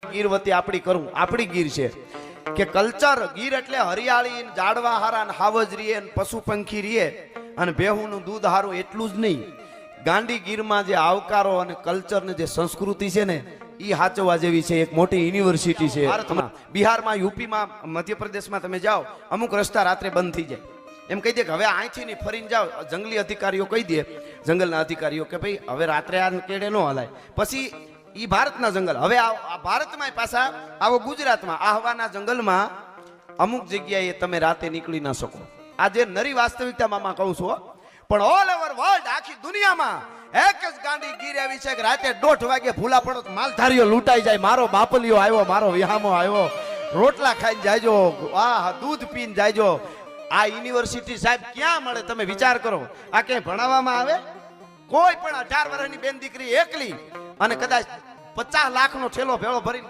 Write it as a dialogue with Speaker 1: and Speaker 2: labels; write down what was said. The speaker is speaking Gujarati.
Speaker 1: ગીર વતી આપણી ગીર છે કે કલ્ચર ગીર એટલે હરિયાળી ઝાડવા હારા ને હાવજ રીએ ને પશુ પંખી રીએ અને ભેહુંનું દૂધ હારું એટલું જ નહીં, ગાંડી ગીરમાં જે આવકારો અને કલ્ચર ને જે સંસ્કૃતિ છે ને એ હાચવવા જેવી છે. એક મોટી યુનિવર્સિટી છે ભારતમાં, બિહારમાં, યુપીમાં, મધ્યપ્રદેશમાં તમે જાઓ અમુક રસ્તા રાત્રે બંધ થઈ જાય. એમ કહી દે કે હવે અહીંથી નહીં ફરીને જાઓ, જંગલી અધિકારીઓ કહી દે, જંગલના અધિકારીઓ કે ભાઈ હવે રાત્રે આ કેડે ન હલાય. પછી ઈ ભારતના જંગલ, હવે આ ભારતમાં પાછા આવો ગુજરાતમાં આહવાના જંગલમાં અમુક જગ્યાએ તમે રાતે નીકળી ના શકો. આ જે નરી વાસ્તવિકતામાં કહું છું, પણ ઓલ ઓવર વર્લ્ડ આખી દુનિયામાં એક જ ગાંડી ગીર એવી છે કે રાતે 1:30 વાગે ભૂલા પડો તો માલધારીઓ લૂંટાઈ જાય. મારો બાપલિયો આવ્યો, મારો વિહામો આવ્યો, રોટલા ખાઈને જાયજો, આ દૂધ પીને જાયજો. આ યુનિવર્સિટી સાહેબ ક્યાં મળે તમે વિચાર કરો. આ ક્યાંય ભણાવવામાં આવે? કોઈ પણ 18 વર્ષની બેન દીકરી એકલી અને કદાચ 50 લાખનો છેલ્લો ભેળો ભરીને